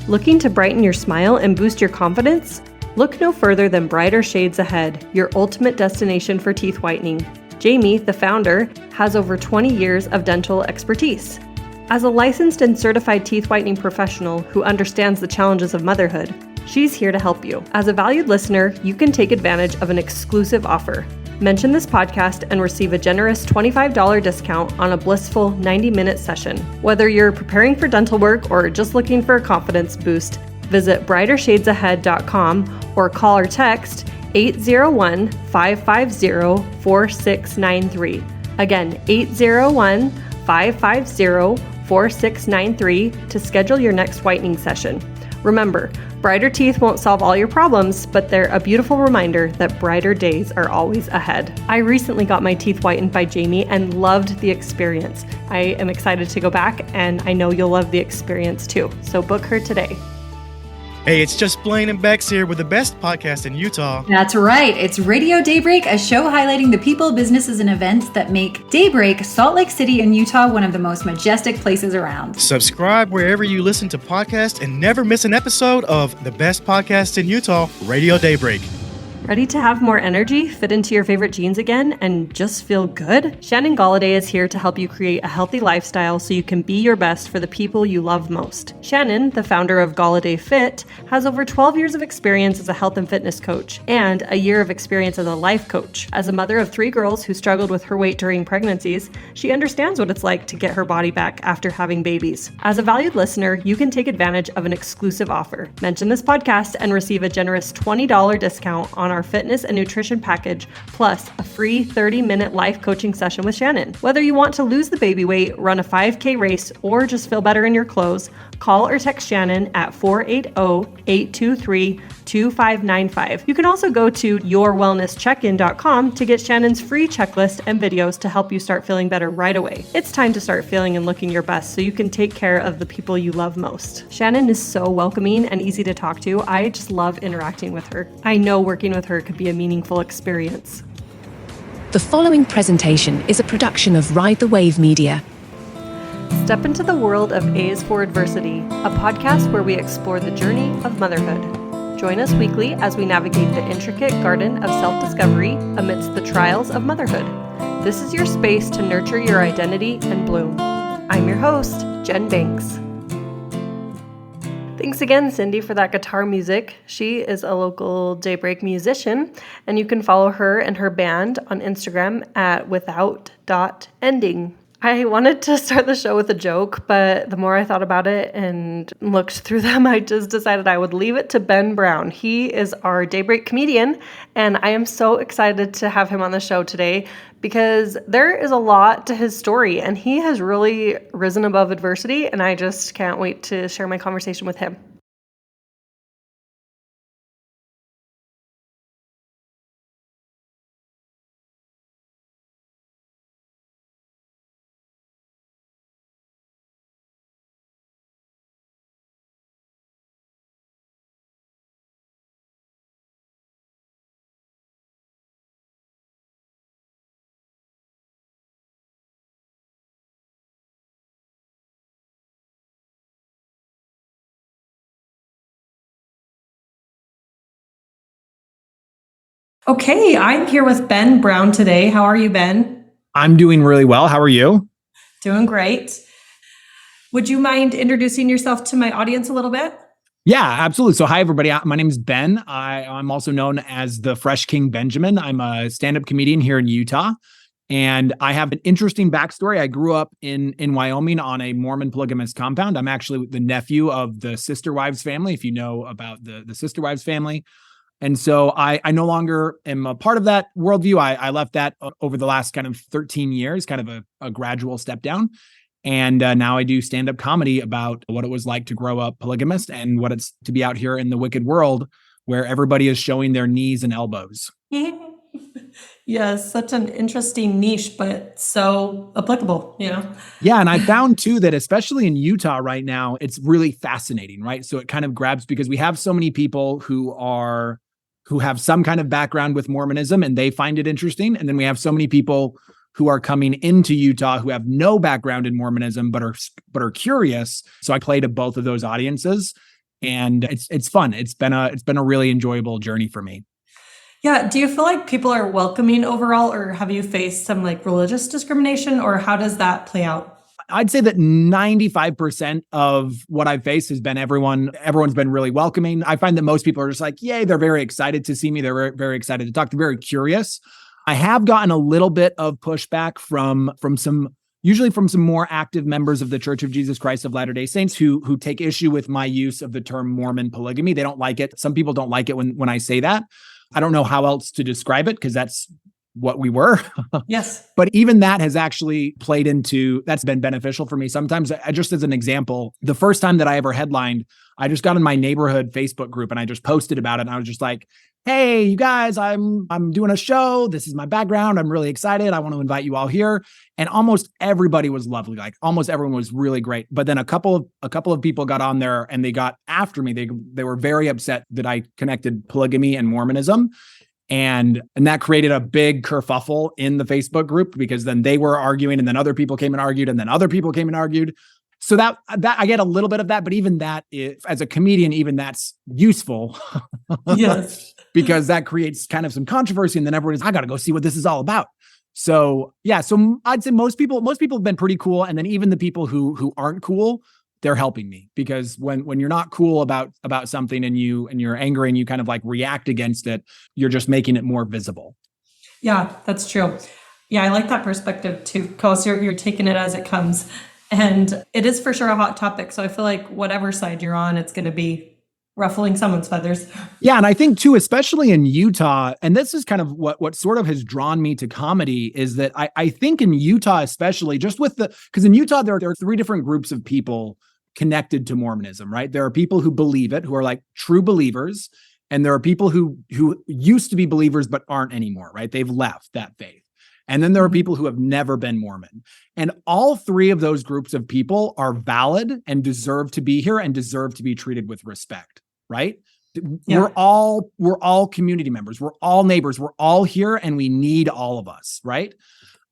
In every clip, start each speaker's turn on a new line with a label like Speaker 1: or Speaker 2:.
Speaker 1: Looking to brighten your smile and boost your confidence? Look no further than Brighter Shades Ahead, your ultimate destination for teeth whitening. Jamie, the founder, has over 20 years of dental expertise. As a licensed and certified teeth whitening professional who understands the challenges of motherhood, she's here to help you. As a valued listener, you can take advantage of an exclusive offer. Mention this podcast and receive a generous $25 discount on a blissful 90-minute session. Whether you're preparing for dental work or just looking for a confidence boost, visit brightershadesAhead.com or call or text 801-550-4693. Again, 801-550-4693 to schedule your next whitening session. Remember, brighter teeth won't solve all your problems, but they're a beautiful reminder that brighter days are always ahead. I recently got my teeth whitened by Jamie and loved the experience. I am excited to go back, and I know you'll love the experience too. So book her today.
Speaker 2: Hey, it's just Blaine and Bex here with the best podcast in Utah.
Speaker 3: That's right. It's Radio Daybreak, a show highlighting the people, businesses, and events that make Daybreak, Salt Lake City, and Utah one of the most majestic places around.
Speaker 2: Subscribe wherever you listen to podcasts and never miss an episode of the best podcast in Utah, Radio Daybreak.
Speaker 1: Ready to have more energy, fit into your favorite jeans again, and just feel good? Shannon Galladay is here to help you create a healthy lifestyle so you can be your best for the people you love most. Shannon, the founder of Galladay Fit, has over 12 years of experience as a health and fitness coach and a year of experience as a life coach. As a mother of 3 girls who struggled with her weight during pregnancies, she understands what it's like to get her body back after having babies. As a valued listener, you can take advantage of an exclusive offer. Mention this podcast and receive a generous $20 discount on our fitness and nutrition package, plus a free 30-minute life coaching session with Shannon. Whether you want to lose the baby weight, run a 5K race, or just feel better in your clothes, call or text Shannon at 480-823-2595. You can also go to yourwellnesscheckin.com to get Shannon's free checklist and videos to help you start feeling better right away. It's time to start feeling and looking your best so you can take care of the people you love most. Shannon is so welcoming and easy to talk to. I just love interacting with her. I know working with her could be a meaningful experience.
Speaker 4: The following presentation is a production of Ride the Wave Media.
Speaker 1: Step into the world of A is for Adversity, a podcast where we explore the journey of motherhood. Join us weekly as we navigate the intricate garden of self-discovery amidst the trials of motherhood. This is your space to nurture your identity and bloom. I'm your host, Jen Banks. Thanks again, Cindy, for that guitar music. She is a local Daybreak musician, and you can follow her and her band on Instagram at without.ending. I wanted to start the show with a joke, but the more I thought about it and looked through them, I just decided I would leave it to Ben Brown. He is our Daybreak comedian, and I am so excited to have him on the show today because there is a lot to his story, and he has really risen above adversity, and I just can't wait to share my conversation with him. Okay, I'm here with Ben Brown today. How are you, Ben?
Speaker 5: I'm doing really well. How are you?
Speaker 1: Doing great. Would you mind introducing yourself to my audience a little bit?
Speaker 5: Yeah, absolutely. So hi, everybody. My name is Ben. I'm also known as the Fresh King Benjamin. I'm a stand-up comedian here in Utah, and I have an interesting backstory. I grew up in Wyoming on a Mormon polygamist compound. I'm actually the nephew of the Sister Wives family, if you know about the Sister Wives family. And so I no longer am a part of that worldview. I left that over the last kind of 13 years, kind of a gradual step down. And now I do stand-up comedy about what it was like to grow up polygamist and what it's to be out here in the wicked world where everybody is showing their knees and elbows.
Speaker 1: Yes, such an interesting niche, but so applicable, you know?
Speaker 5: Yeah, and I found too that especially in Utah right now, it's really fascinating, right? So it kind of grabs because we have so many people who have some kind of background with Mormonism and they find it interesting. And then we have so many people who are coming into Utah who have no background in Mormonism, but are curious. So I play to both of those audiences. And it's fun. It's been a really enjoyable journey for me.
Speaker 1: Yeah. Do you feel like people are welcoming overall, or have you faced some like religious discrimination, or how does that play out?
Speaker 5: I'd say that 95% of what I've faced has been everyone's been really welcoming. I find that most people are just like, yay, they're very excited to see me. They're very, very excited to talk. They're very curious. I have gotten a little bit of pushback from some more active members of the Church of Jesus Christ of Latter-day Saints who take issue with my use of the term Mormon polygamy. They don't like it. Some people don't like it when I say that. I don't know how else to describe it because that's what we were.
Speaker 1: Yes.
Speaker 5: But even that has actually that's been beneficial for me. Sometimes, just as an example, the first time that I ever headlined, I just got in my neighborhood Facebook group and I just posted about it. And I was just like, hey, you guys, I'm doing a show. This is my background. I'm really excited. I want to invite you all here. And almost everybody was lovely. Like almost everyone was really great. But then a couple of people got on there and they got after me. They were very upset that I connected polygamy and Mormonism. And that created a big kerfuffle in the Facebook group because then they were arguing and then other people came and argued and then other people came and argued. So that I get a little bit of that, but even that as a comedian, even that's useful.
Speaker 1: Yes.
Speaker 5: Because that creates kind of some controversy and then everybody's, I got to go see what this is all about. So yeah, so I'd say most people have been pretty cool. And then even the people who aren't cool, they're helping me because when you're not cool about something and you're angry and you kind of like react against it, you're just making it more visible.
Speaker 1: Yeah, that's true. Yeah, I like that perspective too, because you're taking it as it comes. And it is for sure a hot topic. So I feel like whatever side you're on, it's going to be ruffling someone's feathers.
Speaker 5: Yeah. And I think too, especially in Utah, and this is kind of what sort of has drawn me to comedy is that I think in Utah, especially just because in Utah, there are three different groups of people connected to Mormonism, right? There are people who believe it, who are like true believers. And there are people who used to be believers, but aren't anymore, right? They've left that faith. And then there are people who have never been Mormon. And all three of those groups of people are valid and deserve to be here and deserve to be treated with respect, right? Yeah. We're all community members. We're all neighbors. We're all here and we need all of us, right?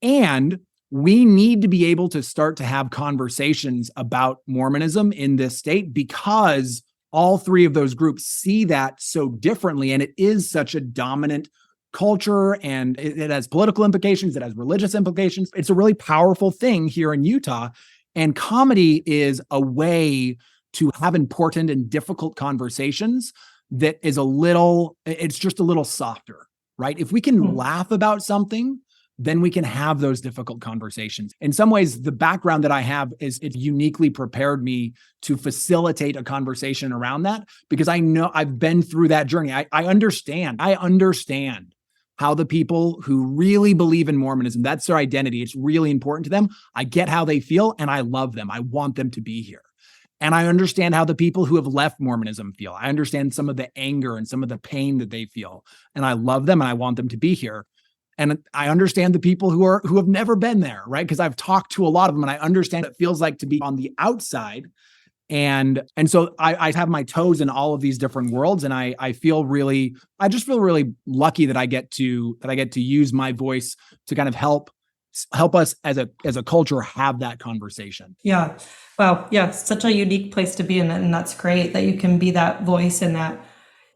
Speaker 5: And we need to be able to start to have conversations about Mormonism in this state because all three of those groups see that so differently. And it is such a dominant culture and it has political implications. It has religious implications. It's a really powerful thing here in Utah. And comedy is a way to have important and difficult conversations that is it's just a little softer, right? If we can laugh about something, then we can have those difficult conversations. In some ways, the background that I have is it uniquely prepared me to facilitate a conversation around that because I know I've been through that journey. I understand how the people who really believe in Mormonism, that's their identity. It's really important to them. I get how they feel and I love them. I want them to be here. And I understand how the people who have left Mormonism feel. I understand some of the anger and some of the pain that they feel. And I love them and I want them to be here. And I understand the people who have never been there, right? Because I've talked to a lot of them and I understand what it feels like to be on the outside. And so I have my toes in all of these different worlds. And I just feel really lucky that I get to use my voice to kind of help us as a culture have that conversation.
Speaker 1: Yeah. Wow. Yeah. Such a unique place to be in. And that's great that you can be that voice in that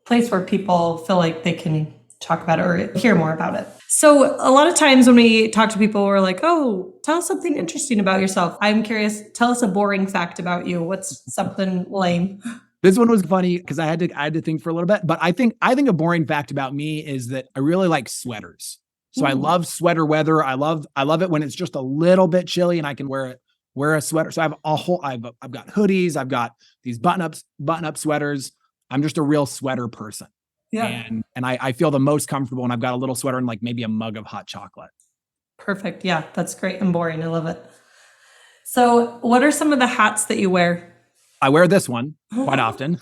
Speaker 1: place where people feel like they can talk about it or hear more about it. So a lot of times when we talk to people, we're like, oh, tell us something interesting about yourself. I'm curious. Tell us a boring fact about you. What's something lame?
Speaker 5: This one was funny because I had to think for a little bit, but I think a boring fact about me is that I really like sweaters. So I love sweater weather. I love it when it's just a little bit chilly and I can wear a sweater. So I've got hoodies. I've got these button-up sweaters. I'm just a real sweater person. Yeah. And I feel the most comfortable when I've got a little sweater and like maybe a mug of hot chocolate.
Speaker 1: Perfect. Yeah, that's great and boring. I love it. So what are some of the hats that you wear?
Speaker 5: I wear this one quite often.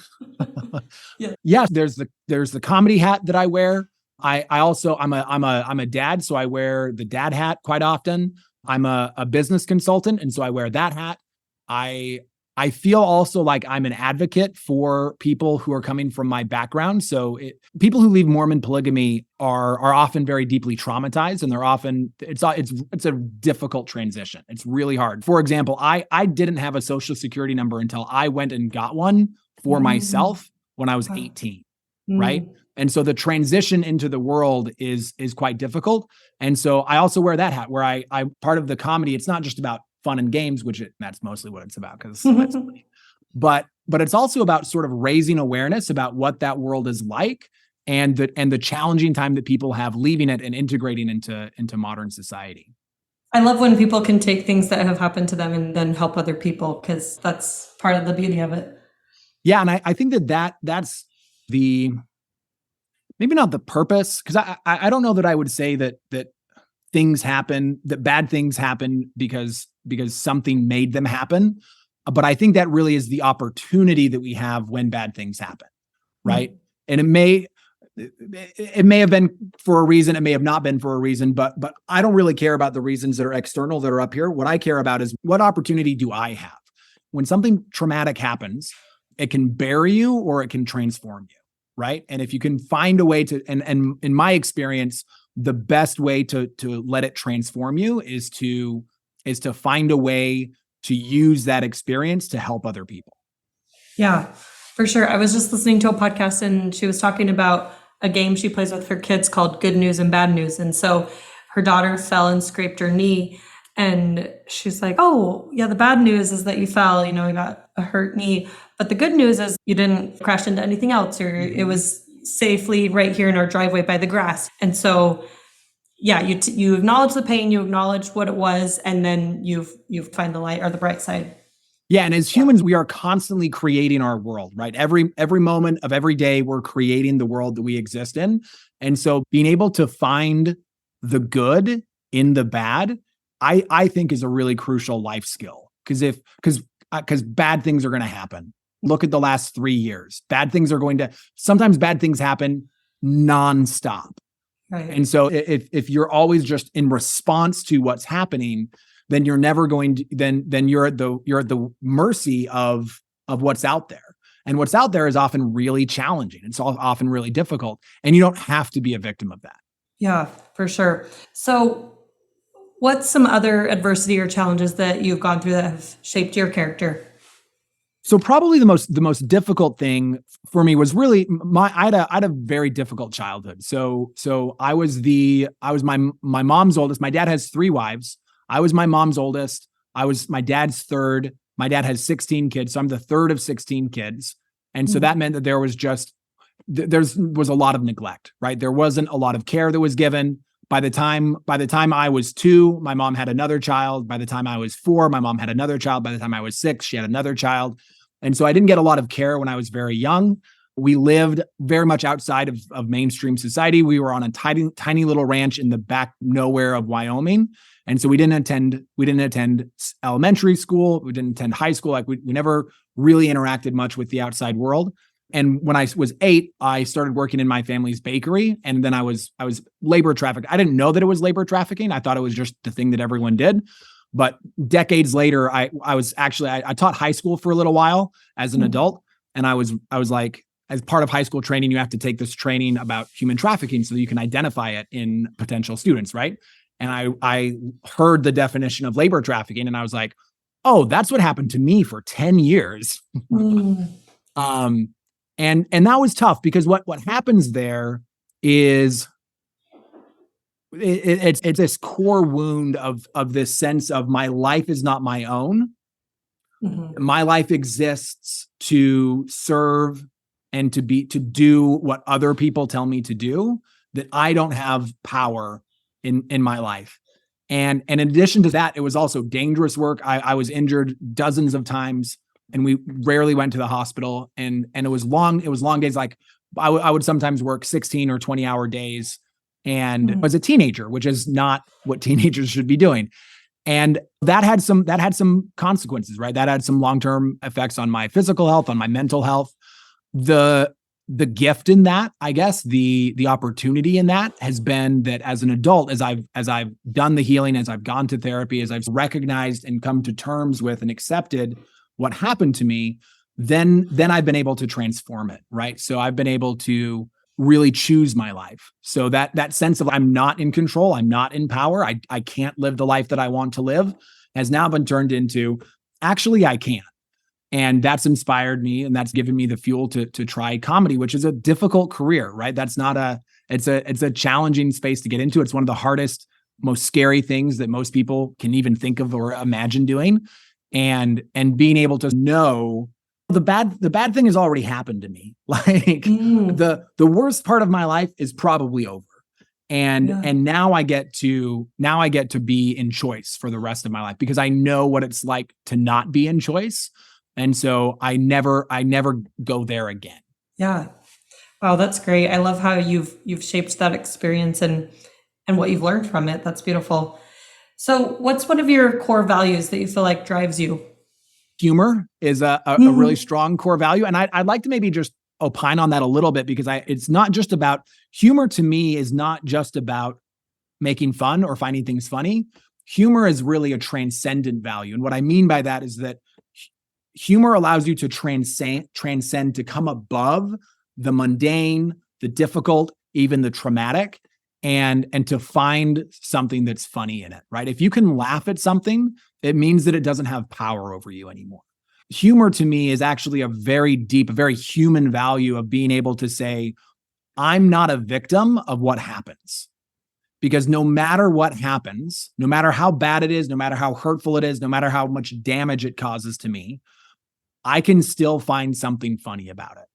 Speaker 5: Yeah. There's the comedy hat that I wear. I'm a dad, so I wear the dad hat quite often. I'm a business consultant, and so I wear that hat. I feel also like I'm an advocate for people who are coming from my background. So people who leave Mormon polygamy are often very deeply traumatized, and it's a difficult transition. It's really hard. For example, I didn't have a social security number until I went and got one for myself when I was
Speaker 1: Wow.
Speaker 5: 18,
Speaker 1: Mm.
Speaker 5: right? And so the transition into the world is quite difficult. And so I also wear that hat where I part of the comedy, it's not just about fun and games, that's mostly what it's about because that's funny. But it's also about sort of raising awareness about what that world is like and the challenging time that people have leaving it and integrating into modern society.
Speaker 1: I love when people can take things that have happened to them and then help other people, because that's part of the beauty of it.
Speaker 5: Yeah, and I think that's the maybe not the purpose, because I don't know that I would say that things happen, that bad things happen because something made them happen. But I think that really is the opportunity that we have when bad things happen, right? Mm-hmm. And it may have been for a reason, it may have not been for a reason, but I don't really care about the reasons that are external that are up here. What I care about is what opportunity do I have? When something traumatic happens, it can bury you or it can transform you, right? And if you can find a way to, and in my experience, the best way to let it transform you is to find a way to use that experience to help other people.
Speaker 1: Yeah, for sure. I was just listening to a podcast and she was talking about a game she plays with her kids called Good News and Bad News. And so her daughter fell and scraped her knee. And she's like, oh, yeah, the bad news is that you fell, you got a hurt knee. But the good news is you didn't crash into anything else, or it was safely right here in our driveway by the grass. And so, yeah, you acknowledge the pain, you acknowledge what it was, and then you find the light or the bright side.
Speaker 5: Yeah, and as humans, we are constantly creating our world, right? Every moment of every day, we're creating the world that we exist in. And so being able to find the good in the bad, I think is a really crucial life skill. Because bad things are going to happen. Look at the last 3 years. Sometimes bad things happen nonstop.
Speaker 1: Right.
Speaker 5: And so if you're always just in response to what's happening, then you're never going to, then you're at the mercy of what's out there. And what's out there is often really challenging. It's often really difficult. And you don't have to be a victim of that.
Speaker 1: Yeah, for sure. So what's some other adversity or challenges that you've gone through that have shaped your character? So
Speaker 5: probably the most difficult thing for me was really I had a very difficult childhood. So I was my mom's oldest. My dad has 3 wives. I was my mom's oldest. I was my dad's third. My dad has 16 kids. So I'm the third of 16 kids. And so that meant that there was a lot of neglect, right? There wasn't a lot of care that was given. By the time I was 2, my mom had another child. By the time I was 4, my mom had another child. By the time I was 6, she had another child. And so I didn't get a lot of care when I was very young. We lived very much outside of mainstream society. We were on a tiny little ranch in the back nowhere of Wyoming. And so we didn't attend elementary school. We didn't attend high school. Like we never really interacted much with the outside world. And when I was 8, I started working in my family's bakery. And then I was labor trafficked. I didn't know that it was labor trafficking. I thought it was just the thing that everyone did. But decades later, I taught high school for a little while as an adult. And I was like, as part of high school training, you have to take this training about human trafficking so that you can identify it in potential students, right? And I heard the definition of labor trafficking and I was like, oh, that's what happened to me for 10 years. And that was tough because what happens there is it's this core wound of this sense of my life is not my own. Mm-hmm. My life exists to serve and to do what other people tell me to do, that I don't have power in my life. And in addition to that, it was also dangerous work. I was injured dozens of times and we rarely went to the hospital and it was long days. Like I would sometimes work 16 or 20-hour days and I was a teenager, which is not what teenagers should be doing. And that had some consequences, right? That had some long-term effects on my physical health, on my mental health. The gift in that, I guess, the opportunity in that has been that as an adult, as I've done the healing, as I've gone to therapy, as I've recognized and come to terms with and accepted what happened to me, then I've been able to transform it, right? So I've been able to really choose my life. So that sense of I'm not in control, I'm not in power, I can't live the life that I want to live has now been turned into actually I can. And that's inspired me, and that's given me the fuel to try comedy, which is a difficult career, right? It's a challenging space to get into. It's one of the hardest, most scary things that most people can even think of or imagine doing. And being able to know the bad thing has already happened to me. Like the worst part of my life is probably over. And now I get to be in choice for the rest of my life, because I know what it's like to not be in choice. And so I never go there again.
Speaker 1: Yeah. Wow, that's great. I love how you've shaped that experience and what you've learned from it. That's beautiful. So what's one of your core values that you feel like drives you?
Speaker 5: Humor is a really strong core value. And I'd like to maybe just opine on that a little bit, because it's not just about humor. To me, is not just about making fun or finding things funny. Humor is really a transcendent value. And what I mean by that is that humor allows you to transcend, to come above the mundane, the difficult, even the traumatic, and to find something that's funny in it, right? If you can laugh at something, it means that it doesn't have power over you anymore. Humor to me is actually a very deep, a very human value of being able to say, I'm not a victim of what happens. Because no matter what happens, no matter how bad it is, no matter how hurtful it is, no matter how much damage it causes to me, I can still find something funny about it.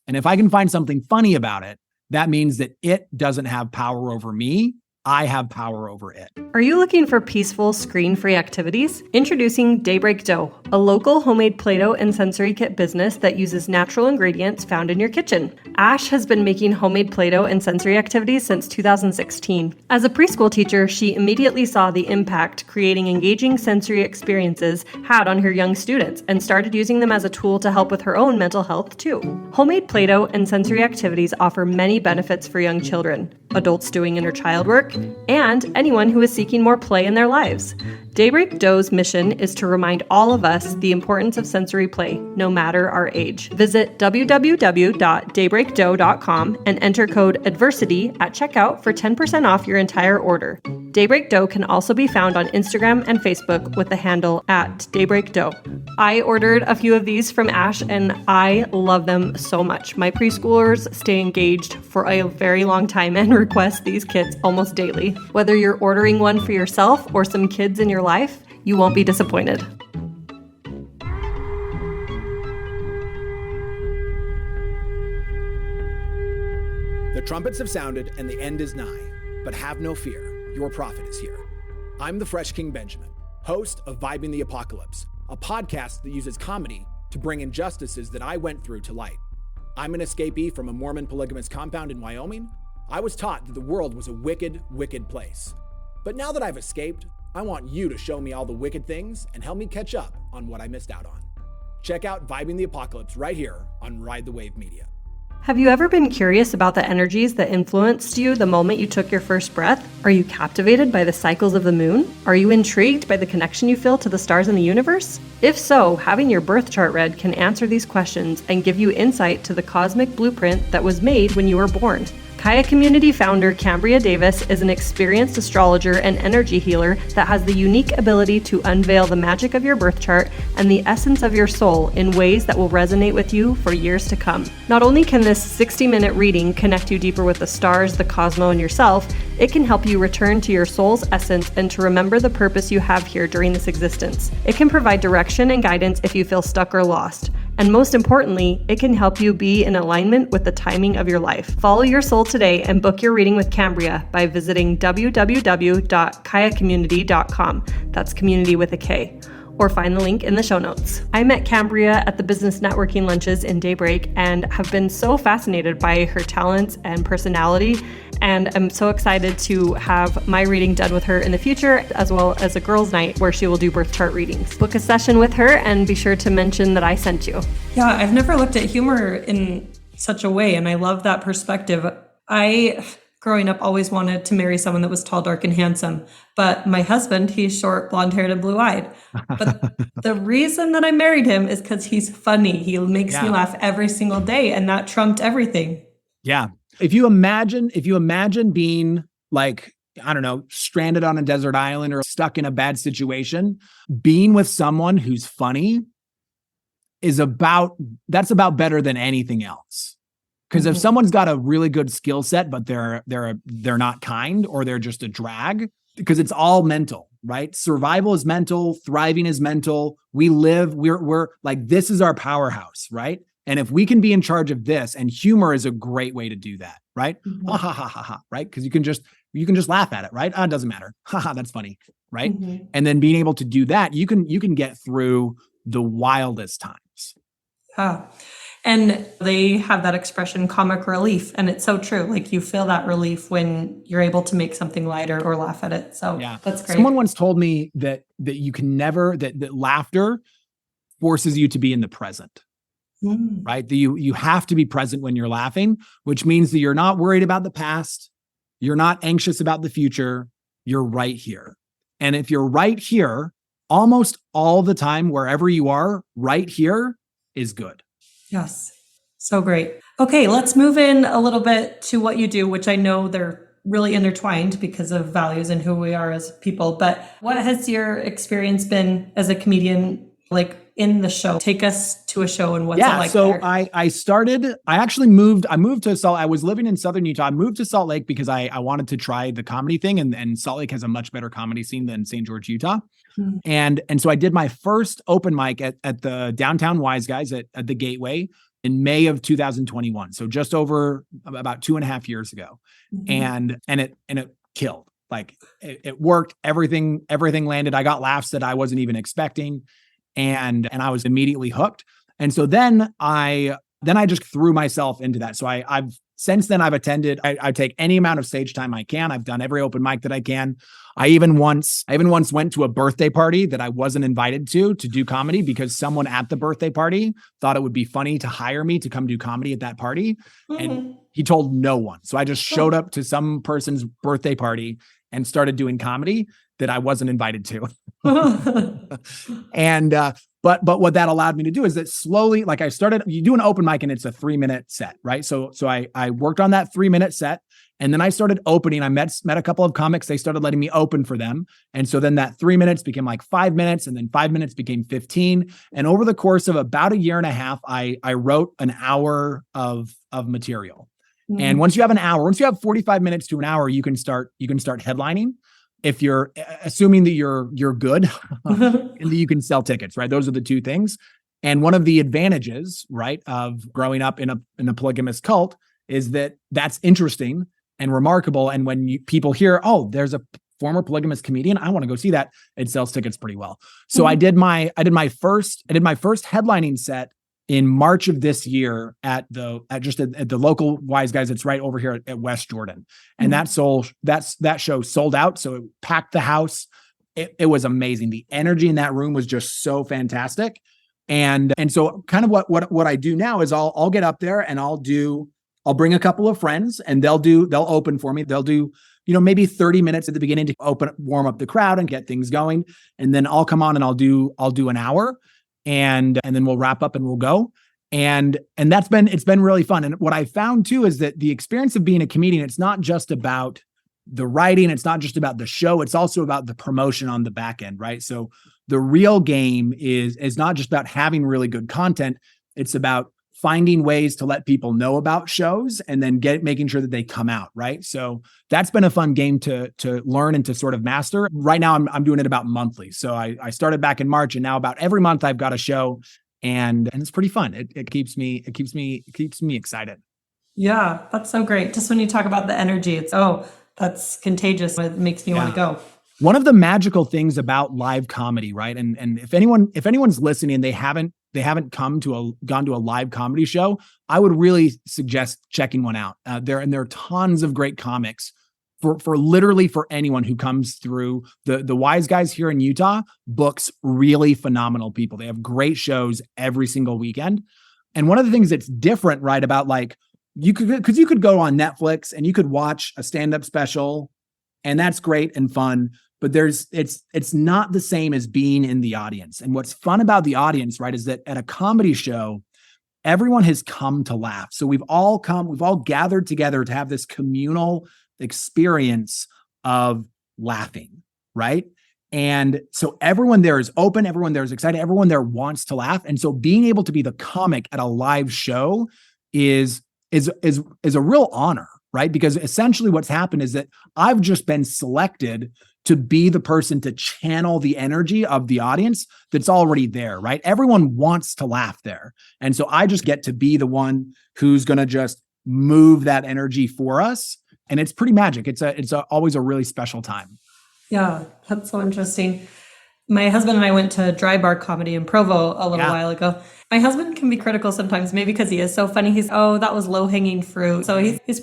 Speaker 5: And if I can find something funny about it, that means that it doesn't have power over me. I have power over it.
Speaker 1: Are you looking for peaceful, screen-free activities? Introducing Daybreak Dough, a local homemade Play-Doh and sensory kit business that uses natural ingredients found in your kitchen. Ash has been making homemade Play-Doh and sensory activities since 2016. As a preschool teacher, she immediately saw the impact creating engaging sensory experiences had on her young students and started using them as a tool to help with her own mental health too. Homemade Play-Doh and sensory activities offer many benefits for young children, adults doing inner child work, and anyone who is seeking more play in their lives. Daybreak Dough's mission is to remind all of us the importance of sensory play, no matter our age. Visit www.daybreakdough.com and enter code ADVERSITY at checkout for 10% off your entire order. Daybreak Dough can also be found on Instagram and Facebook with the handle @DaybreakDough. I ordered a few of these from Ash and I love them so much. My preschoolers stay engaged for a very long time and request these kits almost daily. Whether you're ordering one for yourself or some kids in your life, you won't be disappointed.
Speaker 5: The trumpets have sounded and the end is nigh, but have no fear, your prophet is here. I'm the Fresh King Benjamin, host of Vibing the Apocalypse, a podcast that uses comedy to bring injustices that I went through to light. I'm an escapee from a Mormon polygamist compound in Wyoming. I was taught that the world was a wicked, wicked place. But now that I've escaped, I want you to show me all the wicked things and help me catch up on what I missed out on. Check out Vibing the Apocalypse right here on Ride the Wave Media.
Speaker 1: Have you ever been curious about the energies that influenced you the moment you took your first breath? Are you captivated by the cycles of the moon? Are you intrigued by the connection you feel to the stars in the universe? If so, having your birth chart read can answer these questions and give you insight to the cosmic blueprint that was made when you were born. Kaya Community founder Cambria Davis is an experienced astrologer and energy healer that has the unique ability to unveil the magic of your birth chart and the essence of your soul in ways that will resonate with you for years to come. Not only can this 60-minute reading connect you deeper with the stars, the cosmos, and yourself, it can help you return to your soul's essence and to remember the purpose you have here during this existence. It can provide direction and guidance if you feel stuck or lost. And most importantly, it can help you be in alignment with the timing of your life. Follow your soul today and book your reading with Cambria by visiting www.kayacommunity.com. That's community with a K. Or find the link in the show notes. I met Cambria at the business networking lunches in Daybreak and have been so fascinated by her talents and personality. And I'm so excited to have my reading done with her in the future, as well as a girls' night where she will do birth chart readings. Book a session with her and be sure to mention that I sent you. Yeah, I've never looked at humor in such a way, and I love that perspective. I, growing up, always wanted to marry someone that was tall, dark, and handsome. But my husband, he's short, blonde-haired, and blue-eyed. But the reason that I married him is because he's funny. He makes me laugh every single day, and that trumped everything.
Speaker 5: Yeah. If you imagine being like, I don't know, stranded on a desert island or stuck in a bad situation, being with someone who's funny that's about better than anything else. Because if someone's got a really good skill set, but they're not kind, or they're just a drag, because it's all mental, right? Survival is mental, thriving is mental. We're like, this is our powerhouse, right? And if we can be in charge of this, and humor is a great way to do that, right? Ha ha ha ha ha, right? Because you can just laugh at it, right? It doesn't matter. Ha ha, that's funny, right? And then being able to do that, you can get through the wildest times.
Speaker 1: And they have that expression, comic relief. And it's so true. Like, you feel that relief when you're able to make something lighter or laugh at it. So yeah, that's great.
Speaker 5: Someone once told me that you can never, that laughter forces you to be in the present, right? That you have to be present when you're laughing, which means that you're not worried about the past. You're not anxious about the future. You're right here. And if you're right here, almost all the time, wherever you are, right here is good.
Speaker 1: Yes. So great. Okay, let's move in a little bit to what you do, which I know they're really intertwined because of values and who we are as people. But what has your experience been as a comedian, like in the show? Take us to a show and what's it like there?
Speaker 5: I moved to Salt. I was living in Southern Utah. I moved to Salt Lake because I wanted to try the comedy thing. And Salt Lake has a much better comedy scene than St. George, Utah. And so I did my first open mic at the downtown Wise Guys at the Gateway in May of 2021. So just over about 2.5 years ago. And it killed. Like it worked. Everything landed. I got laughs that I wasn't even expecting. And I was immediately hooked. And so then I just threw myself into that. So I've since then attended, I take any amount of stage time I can. I've done every open mic that I can. I even once went to a birthday party that I wasn't invited to do comedy because someone at the birthday party thought it would be funny to hire me to come do comedy at that party. And he told no one. So I just showed up to some person's birthday party and started doing comedy that I wasn't invited to. And, but what that allowed me to do is that slowly, like you do an open mic and it's a 3-minute set, right? So I worked on that 3-minute set, and then I started opening. I met a couple of comics. They started letting me open for them. And so then that 3 minutes became like 5 minutes, and then 5 minutes became 15. And over the course of about 1.5 years, I wrote an hour of material. And once you have 45 minutes to an hour, you can start headlining. If you're assuming that you're good, and you can sell tickets, right? Those are the two things. And one of the advantages, right, of growing up in a polygamist cult is that that's interesting and remarkable. And when people hear, oh, there's a former polygamist comedian, I want to go see that, it sells tickets pretty well. So I did my first headlining set in March of this year at the local Wise Guys. It's right over here at West Jordan. And that show sold out. So it packed the house. It was amazing. The energy in that room was just so fantastic. And so kind of what I do now is I'll get up there and I'll bring a couple of friends, and they'll open for me. They'll do, maybe 30 minutes at the beginning to warm up the crowd and get things going. And then I'll come on and I'll do an hour. And then we'll wrap up and we'll go. And it's been really fun. And what I found too is that the experience of being a comedian, it's not just about the writing, it's not just about the show, it's also about the promotion on the back end, right? So the real game is not just about having really good content, it's about finding ways to let people know about shows and then making sure that they come out, right? So that's been a fun game to learn and to sort of master. Right now, I'm doing it about monthly. So I started back in March, and now about every month I've got a show, and it's pretty fun. It keeps me excited.
Speaker 1: Yeah, that's so great. Just when you talk about the energy, that's contagious. It makes me want to go.
Speaker 5: One of the magical things about live comedy, right? And if anyone's listening, they haven't gone to a live comedy show, I would really suggest checking one out. There are tons of great comics for literally for anyone who comes through. The Wise Guys here in Utah books really phenomenal people. They have great shows every single weekend. And one of the things that's different, right, about like you could go on Netflix and you could watch a stand-up special, and that's great and fun. But it's not the same as being in the audience. And what's fun about the audience, right, is that at a comedy show, everyone has come to laugh. So we've all gathered together to have this communal experience of laughing, right? And so everyone there is open, everyone there is excited, everyone there wants to laugh. And so being able to be the comic at a live show is a real honor, right? Because essentially what's happened is that I've just been selected to be the person to channel the energy of the audience that's already there, right? Everyone wants to laugh there. And so I just get to be the one who's going to just move that energy for us. And it's pretty magic. It's always a really special time.
Speaker 1: Yeah, that's so interesting. My husband and I went to Dry Bar Comedy in Provo a little while ago. My husband can be critical sometimes, maybe because he is so funny. That was low-hanging fruit. So his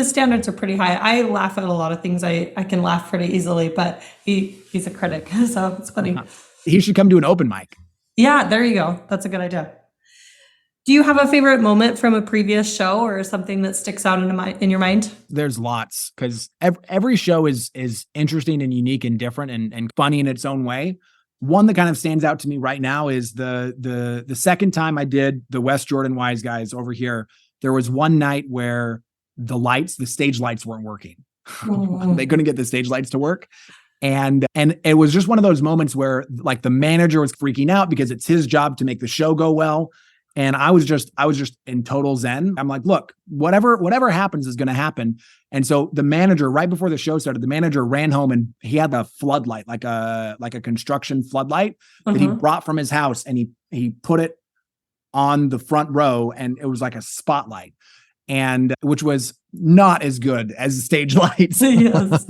Speaker 1: standards are pretty high. I laugh at a lot of things. I can laugh pretty easily, but he's a critic, so it's funny.
Speaker 5: He should come to an open mic.
Speaker 1: Yeah, there you go. That's a good idea. Do you have a favorite moment from a previous show or something that sticks out in your mind?
Speaker 5: There's lots, because every show is interesting and unique and different and funny in its own way. One that kind of stands out to me right now is the second time I did the West Jordan Wise Guys over here. There was one night where the stage lights weren't working. They couldn't get the stage lights to work. And it was just one of those moments where like the manager was freaking out because it's his job to make the show go well. And I was just in total zen. I'm like, look, whatever happens is going to happen. And so the manager, right before the show started, the manager ran home and he had a floodlight, like a construction floodlight that he brought from his house, and he put it on the front row, and it was like a spotlight, and which was not as good as stage lights.
Speaker 1: Yes.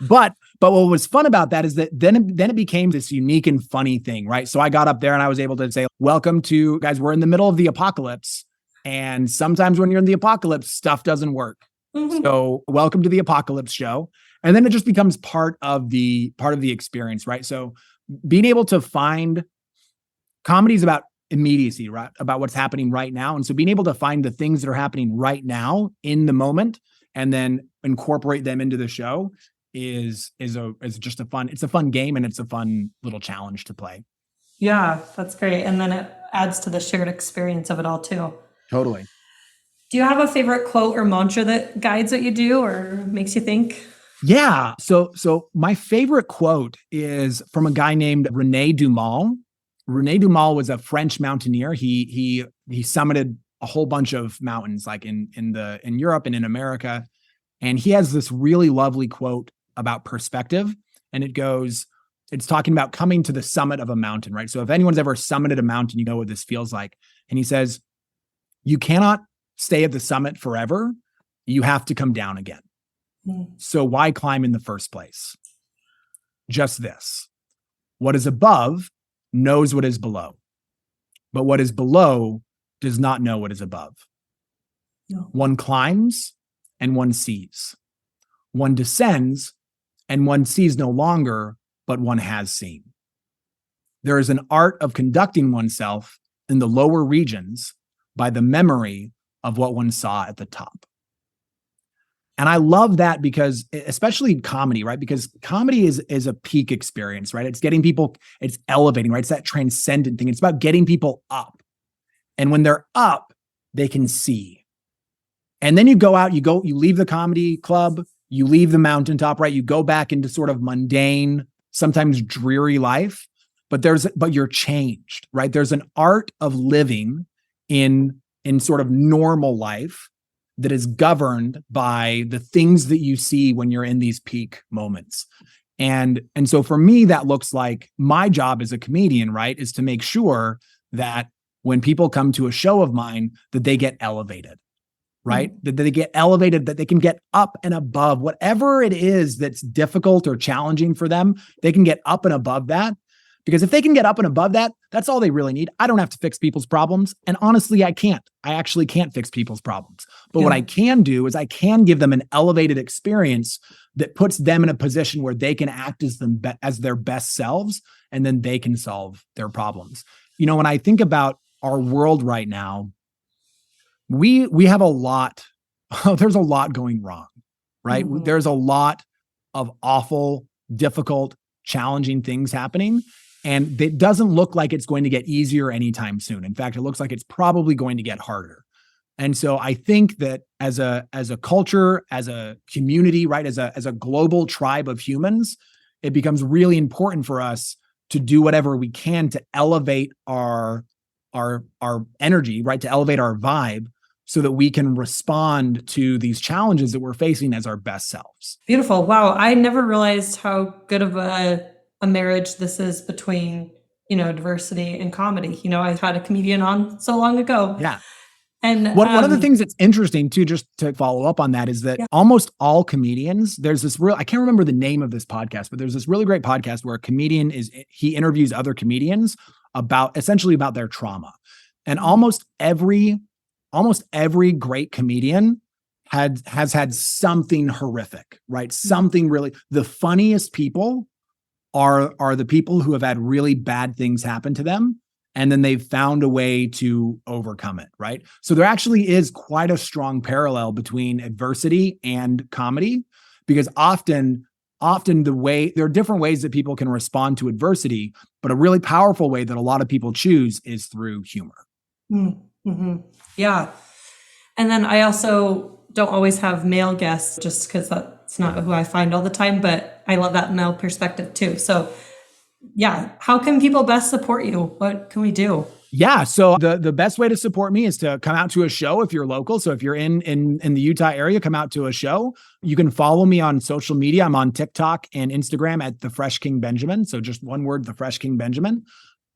Speaker 5: But what was fun about that is that then it became this unique and funny thing, right? So I got up there and I was able to say, welcome to, guys, we're in the middle of the apocalypse. And sometimes when you're in the apocalypse, stuff doesn't work. So welcome to the apocalypse show. And then it just becomes part of the experience, right? So being able to find comedies about immediacy, right? About what's happening right now. And so being able to find the things that are happening right now in the moment and then incorporate them into the show is just a fun game, and it's a fun little challenge to play.
Speaker 1: Yeah, that's great. And then it adds to the shared experience of it all too.
Speaker 5: Totally.
Speaker 1: Do you have a favorite quote or mantra that guides what you do or makes you think?
Speaker 5: Yeah. So my favorite quote is from a guy named René Dumal. René Dumal was a French mountaineer. He summited a whole bunch of mountains, like in Europe and in America. And he has this really lovely quote about perspective. And it's talking about coming to the summit of a mountain, right? So if anyone's ever summited a mountain, you know what this feels like. And he says, you cannot stay at the summit forever. You have to come down again. So why climb in the first place? Just this: what is above knows what is below, but what is below does not know what is above. No. One climbs and one sees. One descends and one sees no longer, but one has seen. There is an art of conducting oneself in the lower regions by the memory of what one saw at the top. And I love that because, especially comedy, right? Because comedy is a peak experience, right? It's getting people, it's elevating, right? It's that transcendent thing. It's about getting people up. And when they're up, they can see. And then you go out, you leave the comedy club, you leave the mountaintop, right? You go back into sort of mundane, sometimes dreary life, but you're changed, right? There's an art of living in sort of normal life that is governed by the things that you see when you're in these peak moments. And so for me, that looks like my job as a comedian, right? Is to make sure that when people come to a show of mine, that they get elevated. Right? That they get elevated, that they can get up and above whatever it is that's difficult or challenging for them. They can get up and above that, because if they can get up and above that, that's all they really need. I don't have to fix people's problems. And honestly, I actually can't fix people's problems. But what I can do is I can give them an elevated experience that puts them in a position where they can act as their best selves, and then they can solve their problems. You know, when I think about our world right now, we have a lot, there's a lot going wrong, right? Mm-hmm. There's a lot of awful, difficult, challenging things happening. And it doesn't look like it's going to get easier anytime soon. In fact, it looks like it's probably going to get harder. And so I think that as a culture, as a community, right, as a global tribe of humans, it becomes really important for us to do whatever we can to elevate our energy, right? To elevate our vibe so that we can respond to these challenges that we're facing as our best selves.
Speaker 1: Beautiful. Wow. I never realized how good of a marriage this is between, diversity and comedy. I had a comedian on so long ago.
Speaker 5: Yeah.
Speaker 1: And
Speaker 5: one of the things that's interesting too, just to follow up on that, is that almost all comedians, there's this I can't remember the name of this podcast, but there's this really great podcast where a comedian he interviews other comedians essentially about their trauma. And almost every great comedian has had something horrific, right? Something really, the funniest people are the people who have had really bad things happen to them. And then they've found a way to overcome it, right? So there actually is quite a strong parallel between adversity and comedy, because often there are different ways that people can respond to adversity, but a really powerful way that a lot of people choose is through humor.
Speaker 1: Mm-hmm. Yeah. And then I also don't always have male guests just because that's not who I find all the time, but I love that male perspective too. So yeah. How can people best support you? What can we do?
Speaker 5: Yeah. So the best way to support me is to come out to a show if you're local. So if you're in the Utah area, come out to a show. You can follow me on social media. I'm on TikTok and Instagram at The Fresh King Benjamin. So just one word, The Fresh King Benjamin.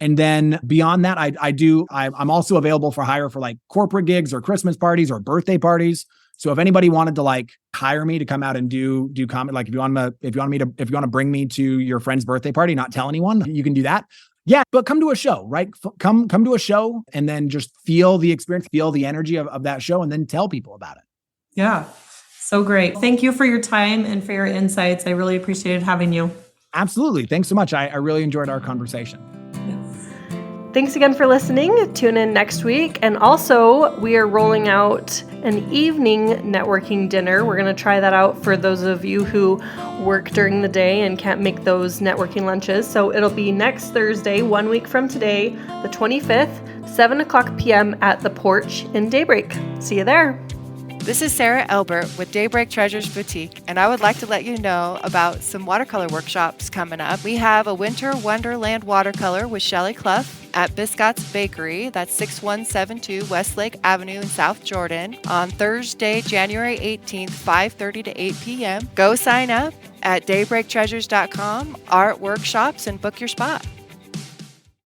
Speaker 5: And then beyond that, I'm also available for hire for like corporate gigs or Christmas parties or birthday parties. So if anybody wanted to like hire me to come out and do comedy, like if you want to bring me to your friend's birthday party, not tell anyone, you can do that. Yeah, but come to a show, right? Come to a show and then just feel the experience, feel the energy of that show, and then tell people about it.
Speaker 1: Yeah, so great. Thank you for your time and for your insights. I really appreciated having you.
Speaker 5: Absolutely. Thanks so much. I really enjoyed our conversation.
Speaker 1: Thanks again for listening. Tune in next week. And also, we are rolling out an evening networking dinner. We're going to try that out for those of you who work during the day and can't make those networking lunches. So it'll be next Thursday, 1 week from today, the 25th, 7:00 p.m. at the Porch in Daybreak. See you there.
Speaker 6: This is Sarah Elbert with Daybreak Treasures Boutique, and I would like to let you know about some watercolor workshops coming up. We have a Winter Wonderland watercolor with Shelley Clough at Biscott's Bakery. That's 6172 Westlake Avenue in South Jordan on Thursday, January 18th, 5:30 to 8 p.m. Go sign up at daybreaktreasures.com, art workshops, and book your spot.